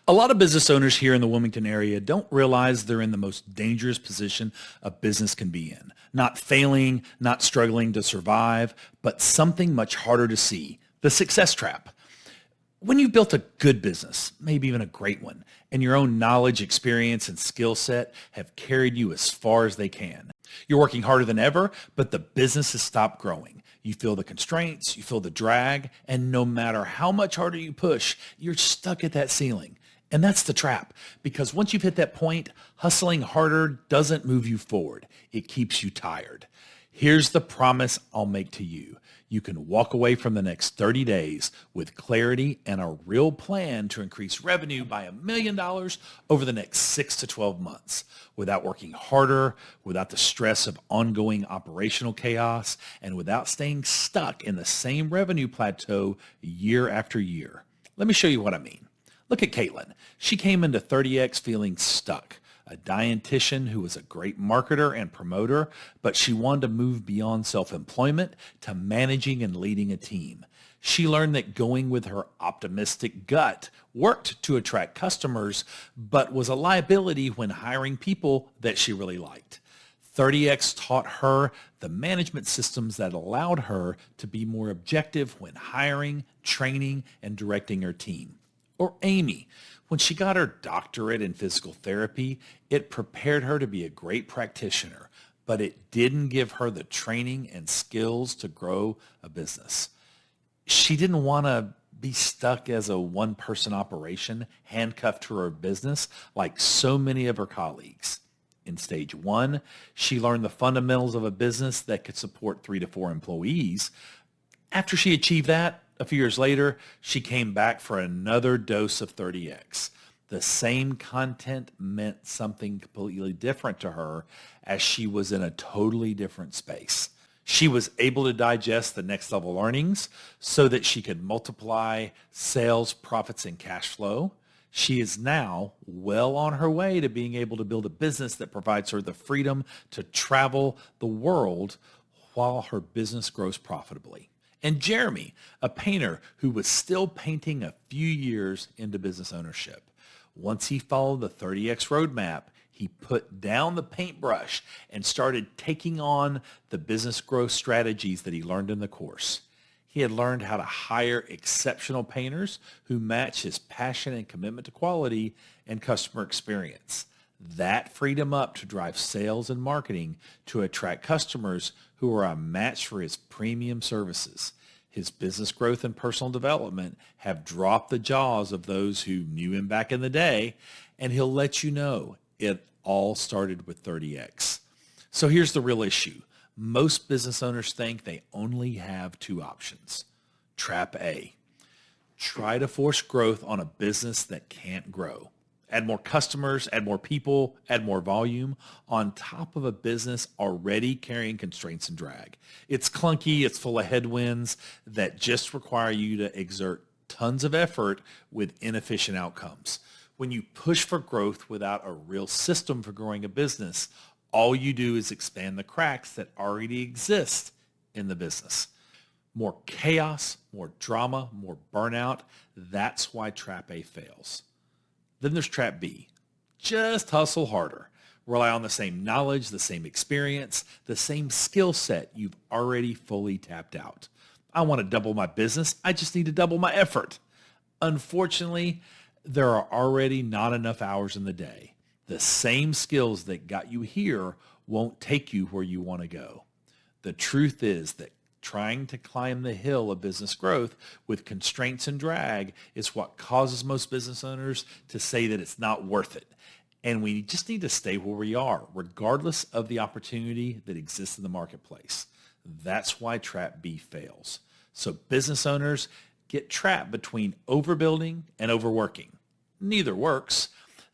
A lot of business owners here in the Wilmington area don't realize they're in the most dangerous position a business can be in. Not failing, not struggling to survive, but something much harder to see, the success trap. When you've built a good business, maybe even a great one, and your own knowledge, experience, and skill set have carried you as far as they can. You're working harder than ever, but the business has stopped growing. You feel the constraints, you feel the drag, and no matter how much harder you push, you're stuck at that ceiling. And that's the trap, because once you've hit that point, hustling harder doesn't move you forward. It keeps you tired. Here's the promise I'll make to you. You can walk away from the next 30 days with clarity and a real plan to increase revenue by $1 million over the next 6 to 12 months without working harder, without the stress of ongoing operational chaos, and without staying stuck in the same revenue plateau year after year. Let me show you what I mean. Look at Caitlyn. She came into 30X feeling stuck. A dietitian who was a great marketer and promoter, but she wanted to move beyond self-employment to managing and leading a team. She learned that going with her optimistic gut worked to attract customers, but was a liability when hiring people that she really liked. 30X taught her the management systems that allowed her to be more objective when hiring, training, and directing her team. Or Amy, when she got her doctorate in physical therapy, it prepared her to be a great practitioner, but it didn't give her the training and skills to grow a business. She didn't want to be stuck as a one-person operation, handcuffed to her business like so many of her colleagues. In stage one, she learned the fundamentals of a business that could support 3 to 4 employees. After she achieved that, a few years later, she came back for another dose of 30X. The same content meant something completely different to her as she was in a totally different space. She was able to digest the next level earnings so that she could multiply sales, profits, and cash flow. She is now well on her way to being able to build a business that provides her the freedom to travel the world while her business grows profitably. And Jeremy, a painter who was still painting a few years into business ownership. Once he followed the 30X roadmap, he put down the paintbrush and started taking on the business growth strategies that he learned in the course. He had learned how to hire exceptional painters who match his passion and commitment to quality and customer experience. That freed him up to drive sales and marketing to attract customers who are a match for his premium services. His business growth and personal development have dropped the jaws of those who knew him back in the day, and he'll let you know it all started with 30X. So here's the real issue. Most business owners think they only have two options. Trap A. Try to force growth on a business that can't grow. Add more customers, add more people, add more volume on top of a business already carrying constraints and drag. It's clunky, it's full of headwinds that just require you to exert tons of effort with inefficient outcomes. When you push for growth without a real system for growing a business, all you do is expand the cracks that already exist in the business. More chaos, more drama, more burnout. That's why Trap A fails. Then there's Trap B. Just hustle harder. Rely on the same knowledge, the same experience, the same skill set you've already fully tapped out. I want to double my business. I just need to double my effort. Unfortunately, there are already not enough hours in the day. The same skills that got you here won't take you where you want to go. The truth is that trying to climb the hill of business growth with constraints and drag is what causes most business owners to say that it's not worth it. And we just need to stay where we are, regardless of the opportunity that exists in the marketplace. That's why Trap B fails. So business owners get trapped between overbuilding and overworking. Neither works.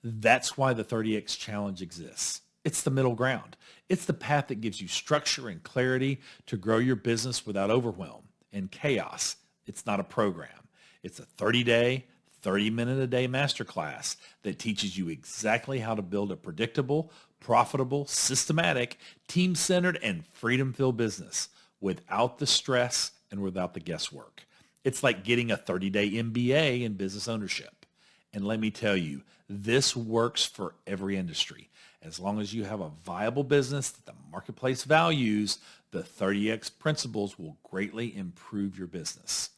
That's why the 30X challenge exists. It's the middle ground. It's the path that gives you structure and clarity to grow your business without overwhelm and chaos. It's not a program. It's a 30-day, 30-minute-a-day masterclass that teaches you exactly how to build a predictable, profitable, systematic, team-centered, and freedom-filled business without the stress and without the guesswork. It's like getting a 30-day MBA in business ownership. And let me tell you, this works for every industry. As long as you have a viable business that the marketplace values, the 30X principles will greatly improve your business.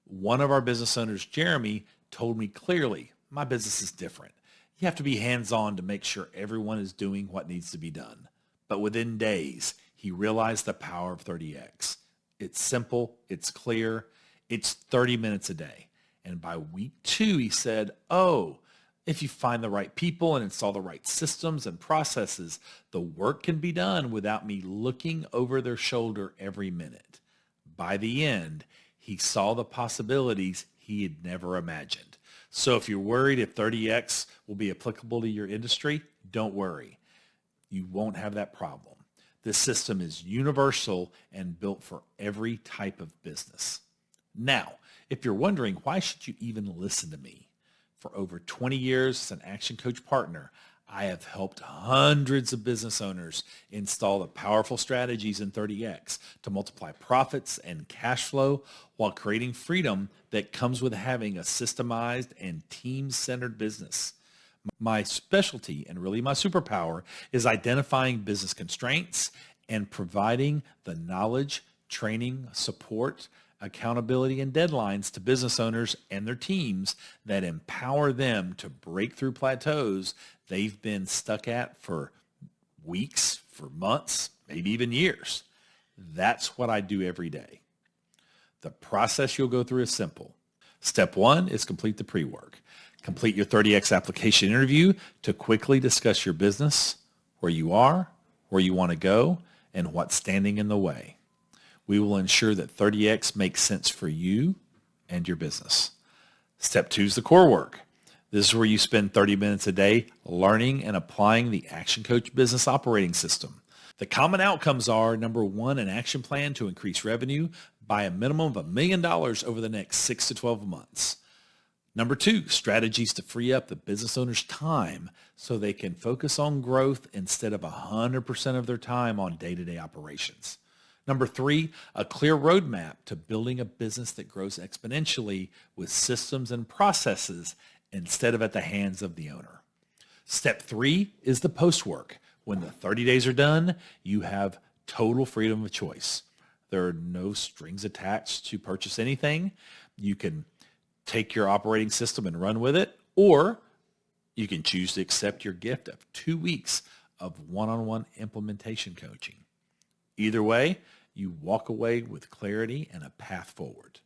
One of our business owners, Jeremy, told me clearly, my business is different. You have to be hands-on to make sure everyone is doing what needs to be done. But within days, he realized the power of 30X. It's simple, it's clear, it's 30 minutes a day. And by week 2, he said, oh, if you find the right people and install the right systems and processes, the work can be done without me looking over their shoulder every minute. By the end, he saw the possibilities he had never imagined. So if you're worried if 30X will be applicable to your industry, don't worry. You won't have that problem. This system is universal and built for every type of business. Now, if you're wondering, why should you even listen to me? For over 20 years as an Action Coach partner, I have helped hundreds of business owners install the powerful strategies in 30X to multiply profits and cash flow while creating freedom that comes with having a systemized and team-centered business. My specialty, and really my superpower, is identifying business constraints and providing the knowledge, training, support, accountability, and deadlines to business owners and their teams that empower them to break through plateaus they've been stuck at for weeks, for months, maybe even years. That's what I do every day. The process you'll go through is simple. Step 1 is complete the pre-work. Complete your 30X application interview to quickly discuss your business, where you are, where you want to go, and what's standing in the way. We will ensure that 30X makes sense for you and your business. Step 2 is the core work. This is where you spend 30 minutes a day learning and applying the Action Coach business operating system. The common outcomes are, number 1, an action plan to increase revenue by a minimum of $1 million over the next 6 to 12 months. Number 2, strategies to free up the business owner's time so they can focus on growth instead of 100% of their time on day-to-day operations. Number 3, a clear roadmap to building a business that grows exponentially with systems and processes instead of at the hands of the owner. Step 3 is the post-work. When the 30 days are done, you have total freedom of choice. There are no strings attached to purchase anything. You can take your operating system and run with it, or you can choose to accept your gift of 2 weeks of one-on-one implementation coaching. Either way, you walk away with clarity and a path forward.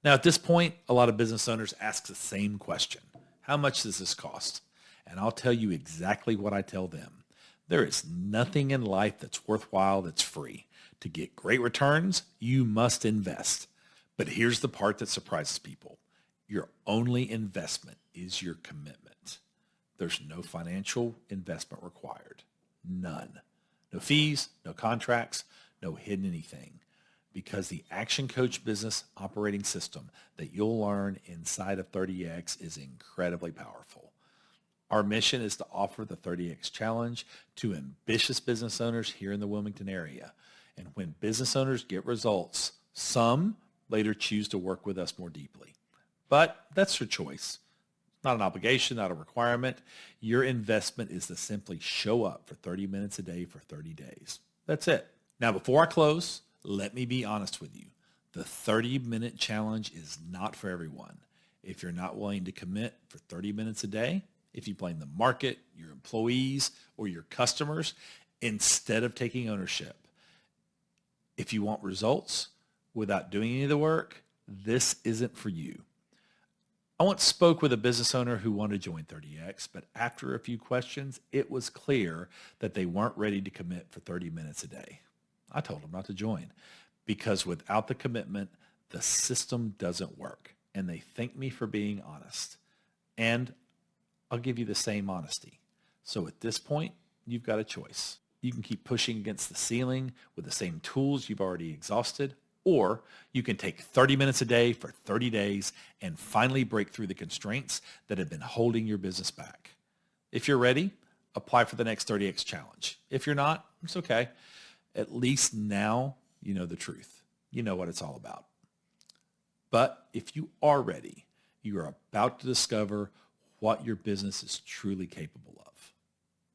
Now, at this point, a lot of business owners ask the same question. How much does this cost? And I'll tell you exactly what I tell them. There is nothing in life that's worthwhile that's free. To get great returns, you must invest. But here's the part that surprises people. Your only investment is your commitment. There's no financial investment required. None. No fees, no contracts, no hidden anything. Because the Action Coach business operating system that you'll learn inside of 30X is incredibly powerful. Our mission is to offer the 30X challenge to ambitious business owners here in the Wilmington area. And when business owners get results, some later choose to work with us more deeply. But that's your choice. Not an obligation, not a requirement. Your investment is to simply show up for 30 minutes a day for 30 days. That's it. Now, before I close, let me be honest with you. The 30-minute challenge is not for everyone. If you're not willing to commit for 30 minutes a day, if you blame the market, your employees, or your customers, instead of taking ownership. If you want results without doing any of the work, this isn't for you. I once spoke with a business owner who wanted to join 30X, but after a few questions, it was clear that they weren't ready to commit for 30 minutes a day. I told them not to join because without the commitment, the system doesn't work. And they thank me for being honest. And I'll give you the same honesty. So at this point, you've got a choice. You can keep pushing against the ceiling with the same tools you've already exhausted, or you can take 30 minutes a day for 30 days and finally break through the constraints that have been holding your business back. If you're ready, apply for the next 30X challenge. If you're not, it's okay. At least now you know the truth. You know what it's all about. But if you are ready, you are about to discover what your business is truly capable of.